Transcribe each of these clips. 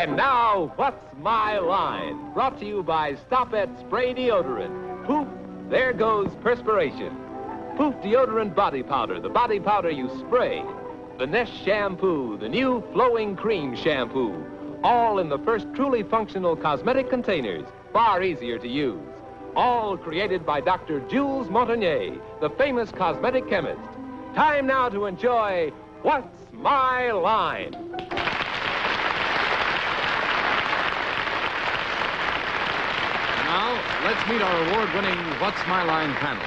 And now, What's My Line? Brought to you by Stop at Spray Deodorant. Poof, there goes perspiration. Poof Deodorant Body Powder, the body powder you spray. The Nest Shampoo, the new flowing cream shampoo. All in the first truly functional cosmetic containers, far easier to use. All created by Dr. Jules Montagnier, the famous cosmetic chemist. Time now to enjoy What's My Line? Now, let's meet our award-winning What's My Line panel.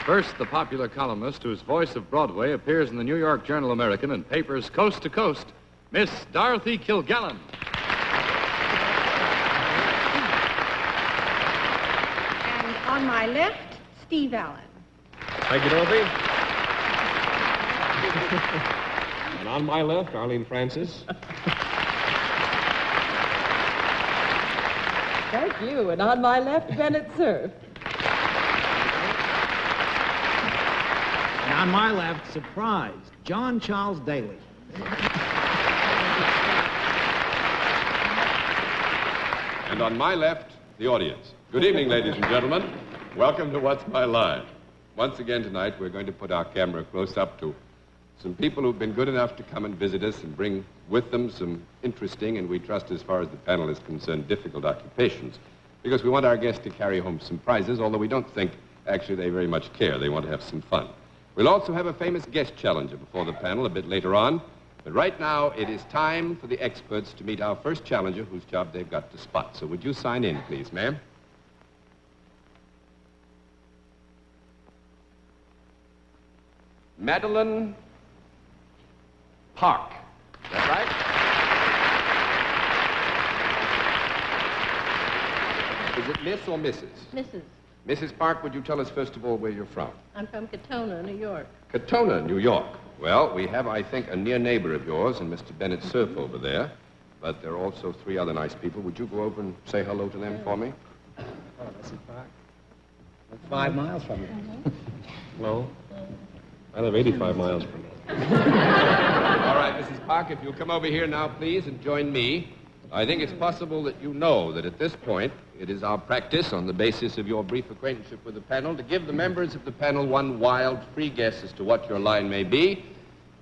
First, the popular columnist whose voice of Broadway appears in the New York Journal-American and papers coast to coast, Miss Dorothy Kilgallen. And on my left, Steve Allen. Thank you, Dorothy. And on my left, Arlene Francis. Thank you. And on my left, Bennett Cerf. And on my left, surprise, John Charles Daly. And on my left, the audience. Good evening, ladies and gentlemen. Welcome to What's My Line. Once again tonight, we're going to put our camera close up to some people who've been good enough to come and visit us and bring with them some interesting, and we trust as far as the panel is concerned, difficult occupations. Because we want our guests to carry home some prizes, although we don't think actually they very much care. They want to have some fun. We'll also have a famous guest challenger before the panel a bit later on. But right now, it is time for the experts to meet our first challenger, whose job they've got to spot. So would you sign in, please, ma'am? Madeline Park. Is that right? Is it Miss or Mrs.? Mrs. Mrs. Park, would you tell us, first of all, where you're from? I'm from Katona, New York. Katona, New York. Well, we have, I think, a near neighbor of yours and Mr. Bennett Cerf over there. But there are also three other nice people. Would you go over and say hello to them for me? Oh, Mrs. Park. That's 5 miles from you. No, I live 85 miles from here. All right, Mrs. Park, if you'll come over here now, please, and join me. I think it's possible that you know that at this point, it is our practice, on the basis of your brief acquaintanceship with the panel, to give the members of the panel one wild, free guess as to what your line may be.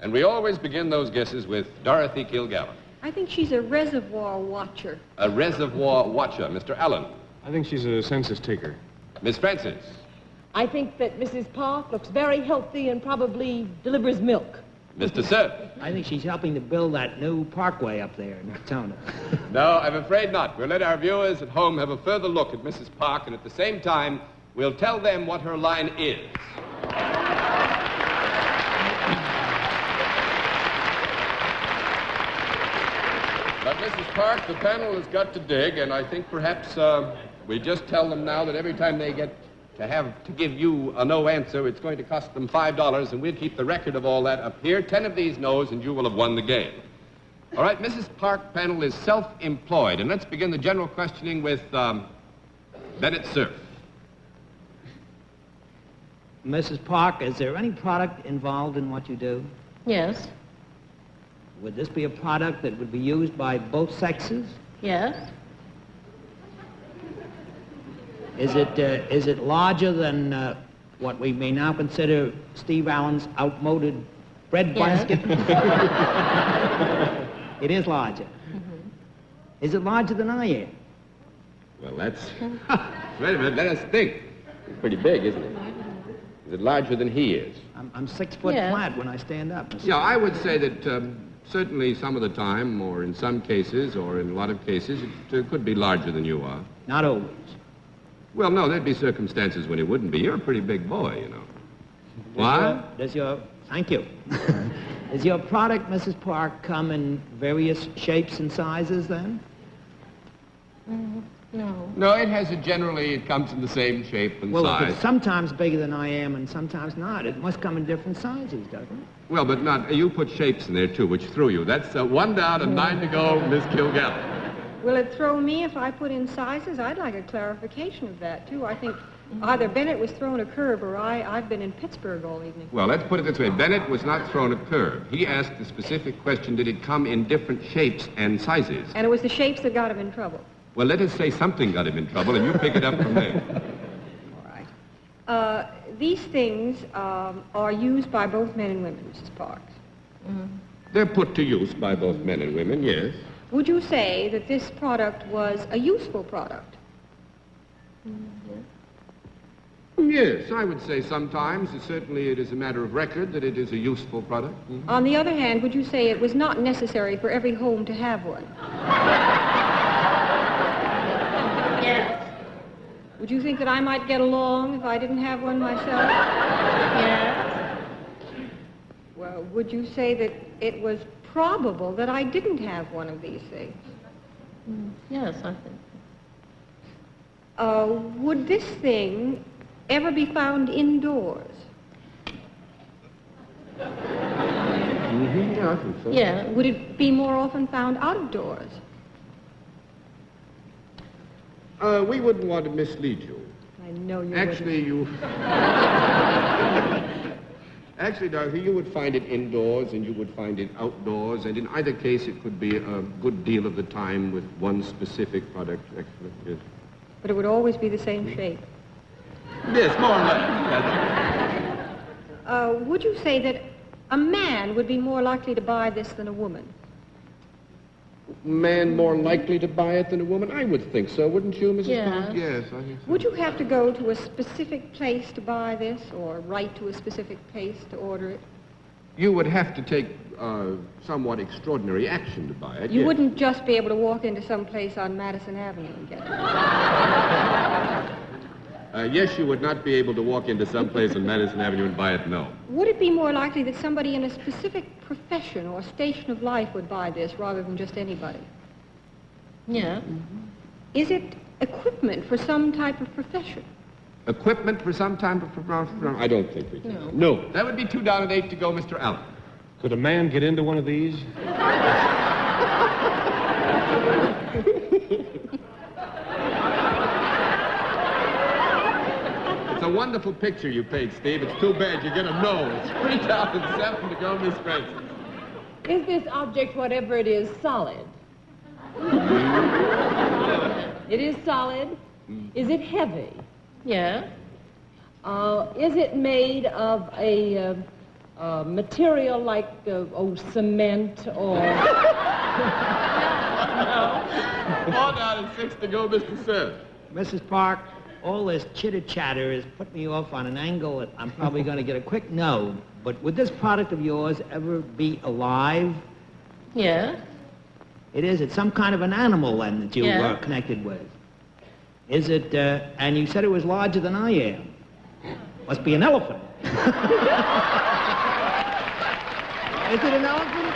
And we always begin those guesses with Dorothy Kilgallen. I think she's a reservoir watcher. A reservoir watcher. Mr. Allen. I think she's a census taker. Miss Francis. I think that Mrs. Park looks very healthy and probably delivers milk. Mr. Cerf. I think she's helping to build that new parkway up there in Katona. No, I'm afraid not. We'll let our viewers at home have a further look at Mrs. Park, and at the same time, we'll tell them what her line is. But Mrs. Park, the panel has got to dig, and I think perhaps we just tell them now that every time they get to give you a no answer, it's going to cost them $5, and we'll keep the record of all that up here. 10 of these no's, and you will have won the game. All right, Mrs. Park panel is self-employed, and let's begin the general questioning with Bennett Cerf. Mrs. Park, is there any product involved in what you do? Yes. Would this be a product that would be used by both sexes? Yes. Is it larger than what we may now consider Steve Allen's outmoded bread basket? It is larger. Mm-hmm. Is it larger than I am? Well, that's... Wait a minute, let us think. It's pretty big, isn't it? Is it larger than he is? I'm 6 foot flat when I stand up. Yeah, I would say that certainly some of the time, or in some cases, or in a lot of cases, it could be larger than you are. Not always. Well, no, there'd be circumstances when it wouldn't be. You're a pretty big boy, you know. What? Thank you. Does your product, Mrs. Park, come in various shapes and sizes then? No. No, it comes in the same shape and Well, size. if it's sometimes bigger than I am and sometimes not, it must come in different sizes, doesn't it? Well, but not, you put shapes in there, too, which threw you. That's 1 down and 9 to go, Miss Kilgallen. Will it throw me if I put in sizes? I'd like a clarification of that, too. I think Either Bennett was thrown a curve or I've been in Pittsburgh all evening. Well, let's put it this way. Bennett was not thrown a curve. He asked the specific question, did it come in different shapes and sizes? And it was the shapes that got him in trouble. Well, let us say something got him in trouble, and you pick it up from there. All right. These things are used by both men and women, Mrs. Parks. They're put to use by both men and women, yes. Would you say that this product was a useful product? Yes, I would say sometimes. Certainly it is a matter of record that it is a useful product. On the other hand, would you say it was not necessary for every home to have one? Yes. Would you think that I might get along if I didn't have one myself? Yes. Well, would you say that it was probable that I didn't have one of these things? Yes, I think. Would this thing ever be found indoors? Yeah, I think so. Yeah. Would it be more often found out of doors? We wouldn't want to mislead you. I know you Actually, Actually, Dorothy, you would find it indoors and you would find it outdoors, and in either case it could be a good deal of the time with one specific product. Excellent, yes. But it would always be the same shape. Yes, more or less. Would you say that a man would be more likely to buy this than a woman? Man more likely to buy it than a woman? I would think so, wouldn't you, Mrs. Yes. Park? Yes, I think so. Would you have to go to a specific place to buy this, or write to a specific place to order it? You would have to take somewhat extraordinary action to buy it. You yes. wouldn't just be able to walk into some place on Madison Avenue and get it. Yes, you would not be able to walk into some place on Madison Avenue and buy it, no. Would it be more likely that somebody in a specific profession or station of life would buy this rather than just anybody? Yeah. Is it equipment for some type of profession? Equipment for some time I don't think we can. No. That would be 2 down and 8 to go, Mr. Allen. Could a man get into one of these? It's a wonderful picture you paid, Steve. It's too bad you're going to know. It's 3 down and 7 to go, Miss Francis. Is this object, whatever it is, solid? It is solid? Is it heavy? Yeah. Is it made of a material like cement or... 4 down and 6 to go, Mr. Cerf. Mrs. Park, all this chitter-chatter has put me off on an angle that I'm probably going to get a quick no. But would this product of yours ever be alive? Yeah. It is. It's some kind of an animal, then, that you Yeah. are connected with. Is it, and you said it was larger than I am. Must be an elephant. Is it an elephant?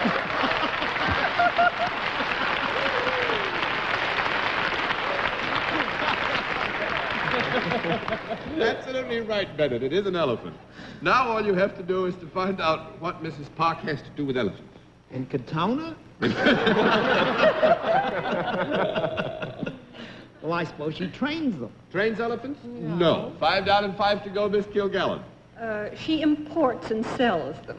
Absolutely right, Bennett. It is an elephant. Now all you have to do is to find out what Mrs. Park has to do with elephants. In Katona? Well, I suppose she trains them. Trains elephants? No. 5 down and 5 to go, Miss Kilgallen. She imports and sells them.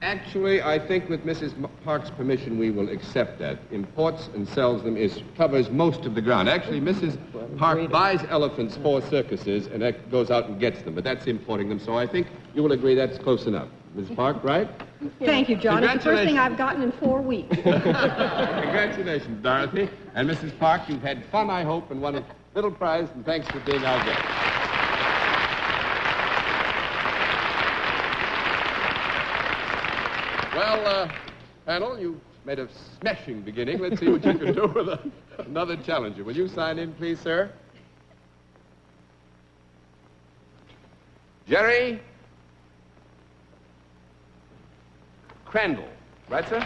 Actually, I think with Mrs. Park's permission, we will accept that. Imports and sells them covers most of the ground. Actually, Mrs. Park buys elephants for circuses and goes out and gets them, but that's importing them, so I think you will agree that's close enough. Mrs. Park, right? Thank you, John. It's the first thing I've gotten in 4 weeks. Congratulations, Dorothy. And Mrs. Park, you've had fun, I hope, and won a little prize, and thanks for being our guest. Well, panel, you made a smashing beginning. Let's see what you can do with another challenger. Will you sign in, please, sir? Jerry Crandall. Right, sir?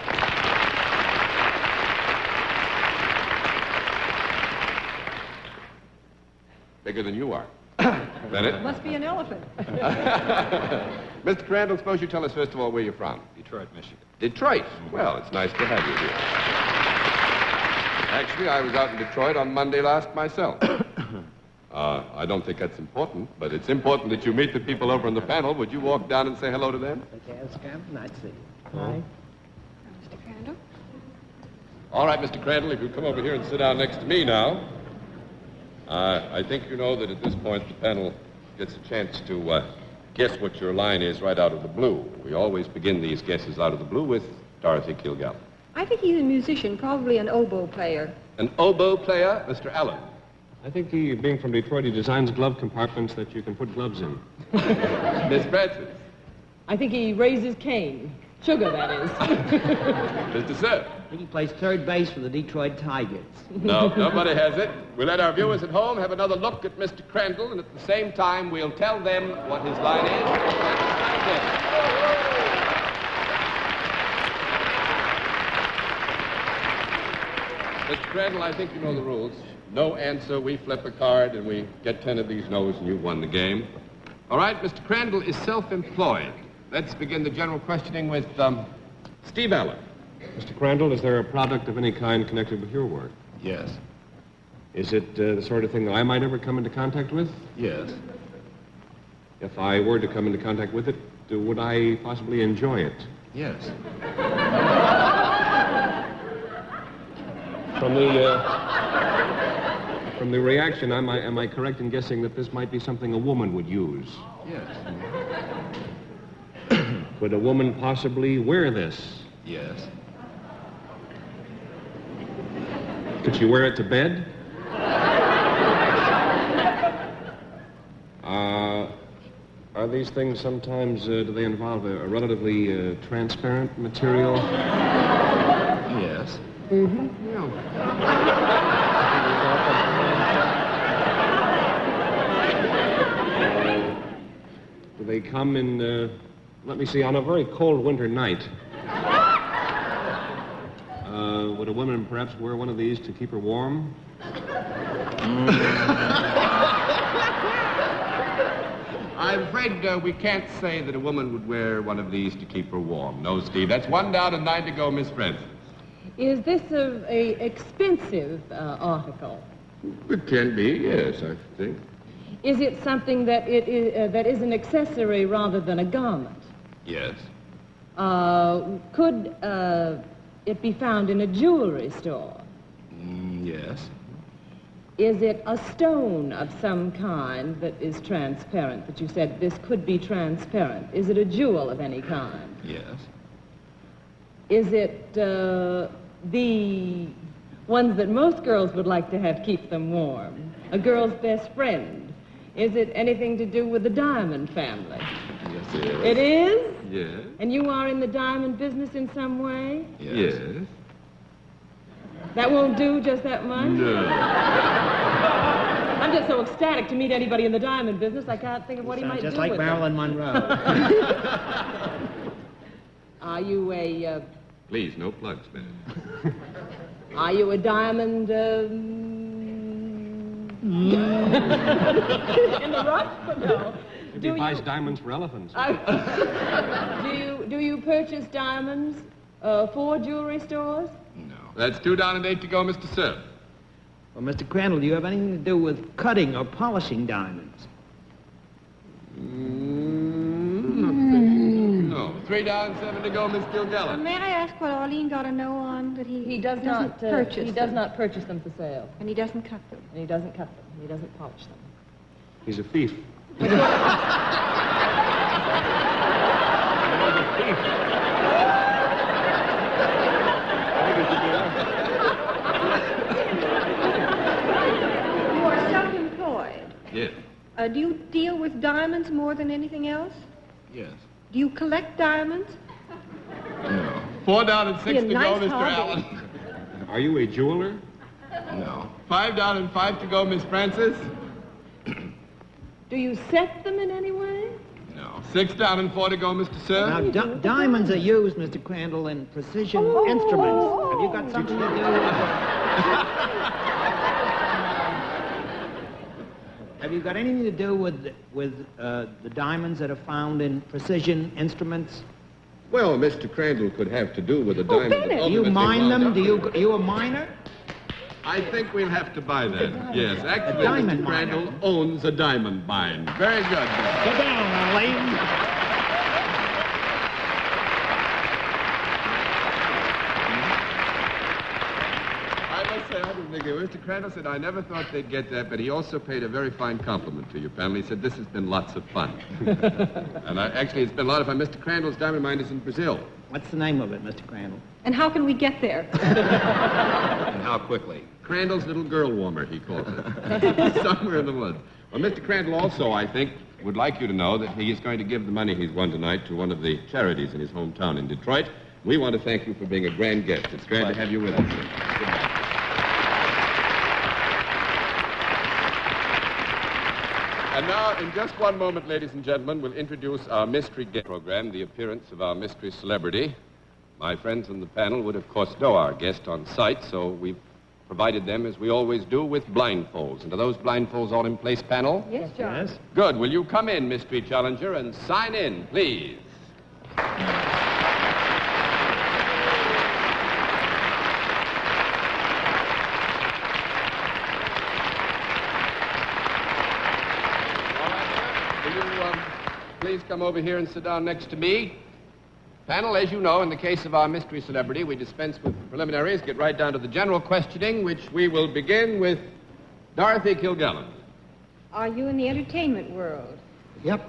Bigger than you are. Bennett? Must be an elephant. Mr. Crandall, suppose you tell us, first of all, where you're from. Detroit, Michigan. Detroit? Well, it's nice to have you here. Actually, I was out in Detroit on Monday last myself. I don't think that's important, but it's important that you meet the people over on the panel. Would you walk down and say hello to them? Okay, Scranton, I'd see you. Hi. Mr. Crandall? All right, Mr. Crandall, if you come over here and sit down next to me now. I think you know that at this point the panel gets a chance to guess what your line is right out of the blue. We always begin these guesses out of the blue with Dorothy Kilgallen. I think he's a musician, probably an oboe player. An oboe player, Mr. Allen. I think he, being from Detroit, he designs glove compartments that you can put gloves in. Miss Francis. I think he raises cane. Sugar, that is. Mr. Cerf. I think he plays third base for the Detroit Tigers. No, nobody has it. We'll let our viewers at home have another look at Mr. Crandall, and at the same time, we'll tell them what his line is. Mr. Crandall, I think you know the rules. No answer, we flip a card, and we get 10 of these no's, and you've won the game. All right, Mr. Crandall is self-employed. Let's begin the general questioning with Steve Allen. Mr. Crandall, is there a product of any kind connected with your work? Yes. Is it the sort of thing that I might ever come into contact with? Yes. If I were to come into contact with it, would I possibly enjoy it? Yes. From the reaction, am I correct in guessing that this might be something a woman would use? Yes. Could a woman possibly wear this? Yes. Could she wear it to bed? Are these things sometimes, do they involve a relatively transparent material? Yes. Do they come in, let me see, on a very cold winter night? Would a woman perhaps wear one of these to keep her warm? I'm afraid we can't say that a woman would wear one of these to keep her warm. No, Steve. That's 1 down and 9 to go, Miss Francis. Is this a expensive article? It can be, yes, I think. Is it something that that is an accessory rather than a garment? Yes. Could it be found in a jewelry store? Yes. Is it a stone of some kind that is transparent, that you said this could be transparent? Is it a jewel of any kind? Yes. Is it the ones that most girls would like to have keep them warm? A girl's best friend? Is it anything to do with the Diamond family? Yes, it is. It is? Yes. And you are in the diamond business in some way? Yes. That won't do just that much? No. I'm just so ecstatic to meet anybody in the diamond business, I can't think of what he might Just do like with Marilyn them. Monroe. Are you a, Please, no plugs, Bennett. are you a diamond, in the rough? No. Maybe he buys diamonds for elephants. Do you purchase diamonds for jewelry stores? No. That's 2 down and 8 to go, Mr. Cerf. Well, Mr. Crandall, do you have anything to do with cutting or polishing diamonds? No. 3 down, 7 to go, Miss Kilgallen. May I ask what Arlene got to know on that he Doesn't purchase He does them? not purchase them for sale, And he doesn't cut them. and he doesn't cut them, and he doesn't polish them. He's a thief. You are self-employed. Yes. Do you deal with diamonds more than anything else? Yes. Do you collect diamonds? No. 4 down and 6 Be a to nice go, Mr. hobby. Allen. Are you a jeweler? No. 5 down and 5 to go, Miss Francis. Do you set them in any way? No. 6 down and 4 to go, Mr. Cerf. Now, diamonds are used, Mr. Crandall, in precision instruments. Have you got something to do with Have you got anything to do with the diamonds that are found in precision instruments? Well, Mr. Crandall could have to do with a diamond. that Bennett. Do you ultimately mine wound them? up Are in- you a miner? I think we'll have to buy that. Yes, actually, diamond Mr. mine. Crandall owns a diamond mine. Very good. Sit down, Arlene. I must say, I didn't think it. Mr. Crandall said, I never thought they'd get that, but he also paid a very fine compliment to your family. He said, this has been lots of fun. And actually, it's been a lot of fun. Mr. Crandall's diamond mine is in Brazil. What's the name of it, Mr. Crandall? And how can we get there? And how quickly? Crandall's little girl warmer, he calls it. Somewhere in the woods. Well, Mr. Crandall also, I think, would like you to know that he is going to give the money he's won tonight to one of the charities in his hometown in Detroit. We want to thank you for being a grand guest. It's glad to have you with us, sir. Goodbye. And now, in just one moment, ladies and gentlemen, we'll introduce our mystery guest program, the appearance of our mystery celebrity. My friends on the panel would, of course, know our guest on sight, so we've provided them, as we always do, with blindfolds. And are those blindfolds all in place, panel? Yes, John. Yes. Good. Will you come in, mystery challenger, and sign in, please? Please come over here and sit down next to me. Panel, as you know, in the case of our mystery celebrity, we dispense with preliminaries, get right down to the general questioning, which we will begin with Dorothy Kilgallen. Are you in the entertainment world? Yep.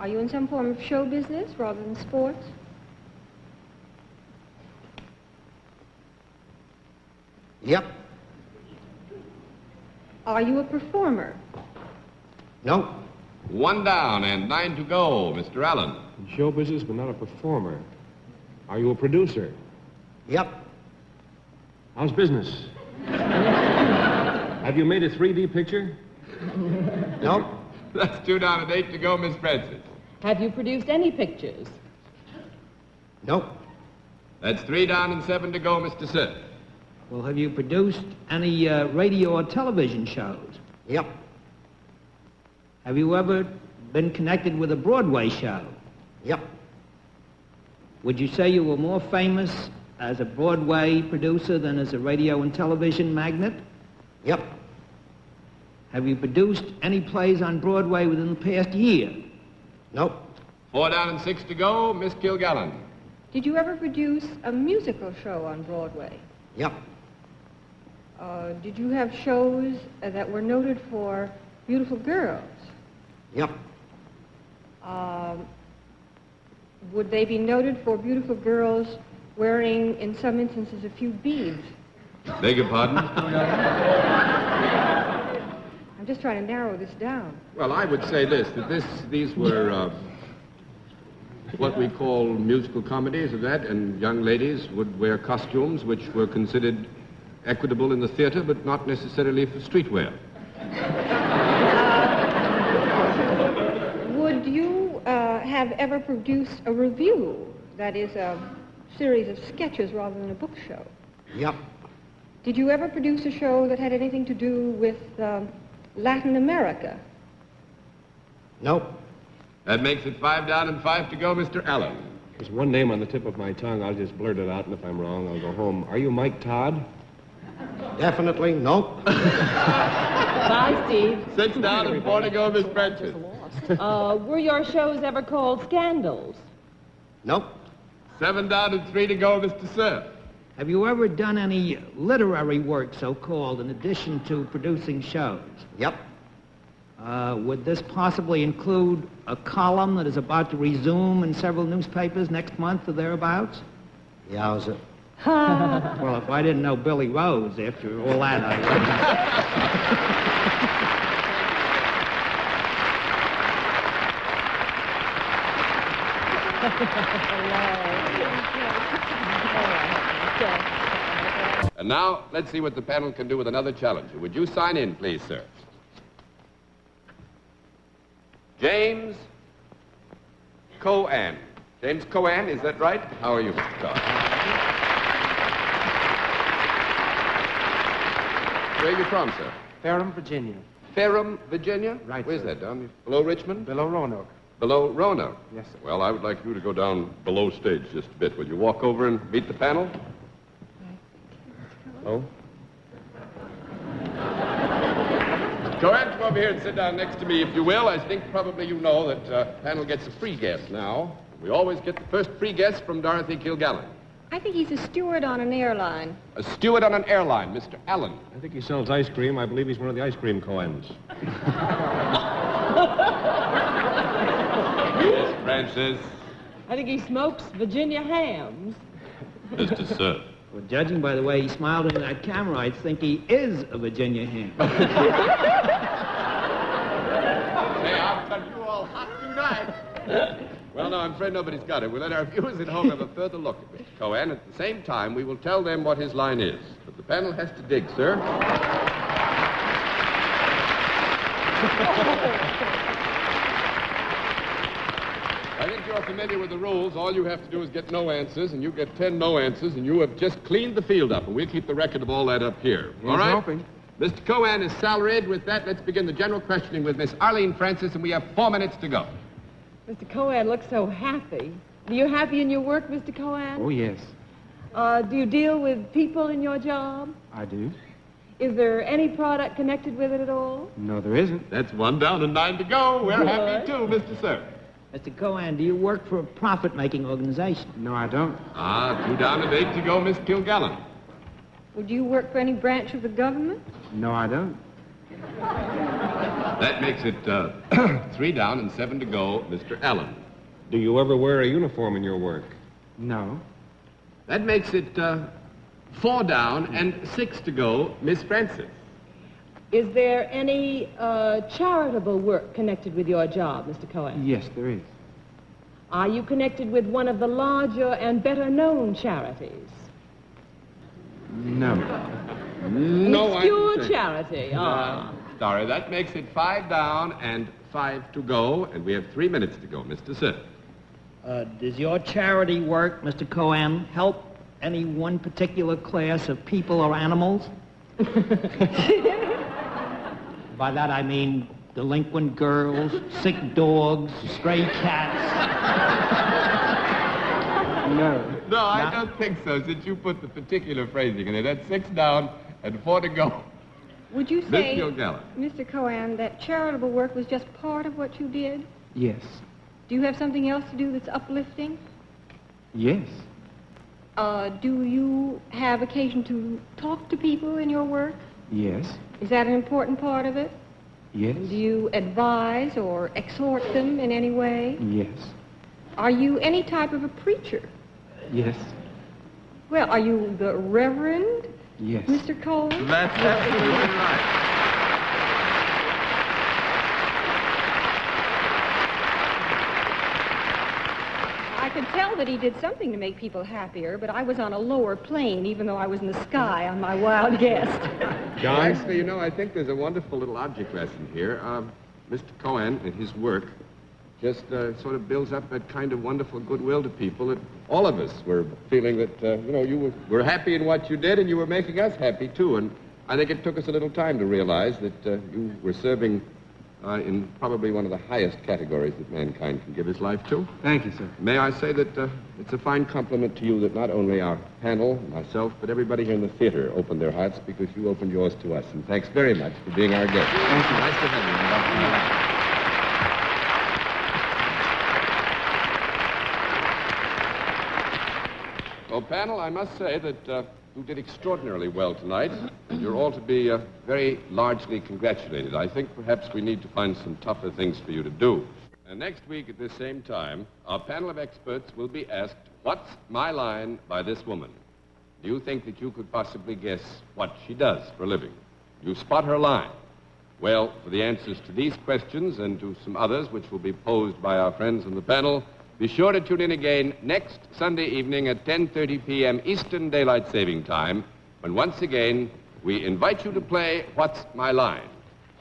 Are you in some form of show business rather than sports? Yep. Are you a performer? No. One down and 9 to go, Mr. Allen. In show business, but not a performer. Are you a producer? Yep. How's business? Have you made a 3D picture? Nope. That's 2 down and 8 to go, Miss Francis. Have you produced any pictures? Nope. That's 3 down and 7 to go, Mr. Cerf. Well, have you produced any radio or television shows? Yep. Have you ever been connected with a Broadway show? Yep. Would you say you were more famous as a Broadway producer than as a radio and television magnate? Yep. Have you produced any plays on Broadway within the past year? Nope. 4 down and 6 to go, Miss Kilgallen. Did you ever produce a musical show on Broadway? Yep. Did you have shows that were noted for beautiful girls? Yep. Would they be noted for beautiful girls wearing, in some instances, a few beads? Beg your pardon? I'm just trying to narrow this down. Well, I would say this, that these were what we call musical comedies of that, and young ladies would wear costumes which were considered equitable in the theater, but not necessarily for streetwear. Would you have ever produced a review, that is a series of sketches rather than a book show? Yep. Did you ever produce a show that had anything to do with Latin America? Nope. That makes it 5 down and 5 to go, Mr. Allen. There's one name on the tip of my tongue. I'll just blurt it out, and if I'm wrong, I'll go home. Are you Mike Todd? Definitely nope. Bye, Steve. 6 down and 4 to go, Miss Francis. Were your shows ever called scandals? Nope. 7 down and 3 to go, Mr. Cerf. Have you ever done any literary work, so-called, in addition to producing shows? Yep. Would this possibly include a column that is about to resume in several newspapers next month or thereabouts? Yowza. Well, if I didn't know Billy Rose after all that, I would. And now, let's see what the panel can do with another challenger. Would you sign in, please, sir? James Cohen. James Cohen, is that right? How are you, Mr. Todd? Where are you from, sir? Ferrum, Virginia. Ferrum, Virginia? Right, Where's sir. that, down below Richmond? Below Roanoke. Below Roanoke? Yes, sir. Well, I would like you to go down below stage just a bit. Will you walk over and meet the panel? Oh? Cohen, come over here and sit down next to me, if you will. I think probably you know that panel gets a free guest now. We always get the first free guest from Dorothy Kilgallen. I think he's a steward on an airline. A steward on an airline, Mr. Allen. I think he sells ice cream. I believe he's one of the ice cream Cohens. Miss Francis. I think he smokes Virginia hams. Mr. Cerf. Well, judging by the way he smiled into that camera, I'd think he is a Virginia ham. Hey, I've got you all hot tonight. Well, no, I'm afraid nobody's got it. We'll let our viewers at home have a further look at Mr. Cohen. At the same time, we will tell them what his line is. But the panel has to dig, sir. I think you're familiar with the rules. All you have to do is get no answers, and you get 10 no answers, and you have just cleaned the field up, and we'll keep the record of all that up here. All right? Hoping. Mr. Cohen is salaried. With that, let's begin the general questioning with Miss Arlene Francis, and we have 4 minutes to go. Mr. Cohen looks so happy. Are you happy in your work, Mr. Cohen? Oh, yes, Do you deal with people in your job? I do. Is there any product connected with it at all? No, there isn't. That's 1 down and 9 to go. We're Good. happy, too, Mr. Cerf. Mr. Cohen, do you work for a profit-making organization? No, I don't. 2 down and 8 to go, Miss Kilgallen. Would you work for any branch of the government? No, I don't. That makes it 3 down and 7 to go, Mr. Allen. Do you ever wear a uniform in your work? No. That makes it 4 down and 6 to go, Miss Francis. Is there any charitable work connected with your job, Mr. Cohen? Yes, there is. Are you connected with one of the larger and better-known charities? No. No, Obscure charity. Sorry, that makes it 5 down and 5 to go, and we have 3 minutes to go, Mr. Cerf. Does your charity work, Mr. Cohen, help any one particular class of people or animals? By that I mean delinquent girls, sick dogs, stray cats. No. No, I don't think so, since you put the particular phrasing in it. That's 6 down and 4 to go. Would you Miss say, Kilgallen. Mr. Cohen, that charitable work was just part of what you did? Yes. Do you have something else to do that's uplifting? Yes. Do you have occasion to talk to people in your work? Yes. Is that an important part of it? Yes. Do you advise or exhort them in any way? Yes. Are you any type of a preacher? Yes. Well, are you the Reverend Yes. Mr. Cohen? That's absolutely right. I could tell that he did something to make people happier, but I was on a lower plane, even though I was in the sky on my wild guest. John? Actually, you know, I think there's a wonderful little object lesson here. Mr. Cohen and his work just sort of builds up that kind of wonderful goodwill to people that all of us were feeling that, you know, you were happy in what you did and you were making us happy, too. And I think it took us a little time to realize that you were serving in probably one of the highest categories that mankind can give his life to. Thank you, sir. May I say that it's a fine compliment to you that not only our panel, myself, but everybody here in the theater opened their hearts because you opened yours to us. And thanks very much for being our guest. Thank you. Nice to have you. Well, panel, I must say that you did extraordinarily well tonight. And you're all to be very largely congratulated. I think perhaps we need to find some tougher things for you to do. And next week at this same time, our panel of experts will be asked, "What's my line?" by this woman. Do you think that you could possibly guess what she does for a living? Do you spot her line? Well, for the answers to these questions and to some others which will be posed by our friends on the panel, be sure to tune in again next Sunday evening at 10:30 p.m. Eastern Daylight Saving Time, when once again we invite you to play What's My Line?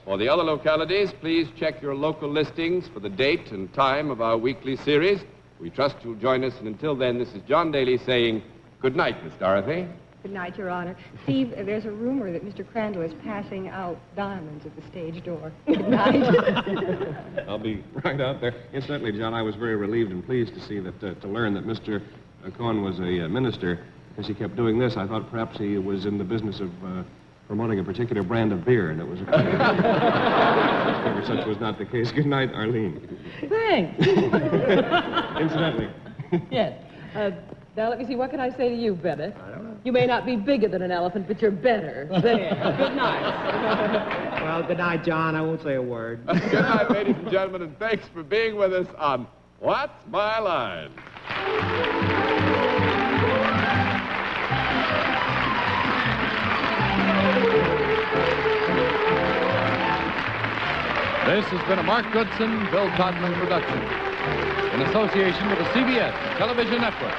For the other localities, please check your local listings for the date and time of our weekly series. We trust you'll join us, and until then, this is John Daly saying good night, Miss Dorothy. Good night, Your Honor. Steve, there's a rumor that Mr. Crandall is passing out diamonds at the stage door. Good night. I'll be right out there. Incidentally, John, I was very relieved and pleased to see that, to learn that Mr. Cohen was a minister. As he kept doing this, I thought perhaps he was in the business of promoting a particular brand of beer, and it was a discovered such was not the case. Good night, Arlene. Thanks. Incidentally. Yes. Now, let me see. What can I say to you, Bennett? I don't know. You may not be bigger than an elephant, but you're better. There. Good night. Well, good night, John. I won't say a word. Good night, ladies and gentlemen, and thanks for being with us on What's My Line? This has been a Mark Goodson, Bill Todman production in association with the CBS Television Network.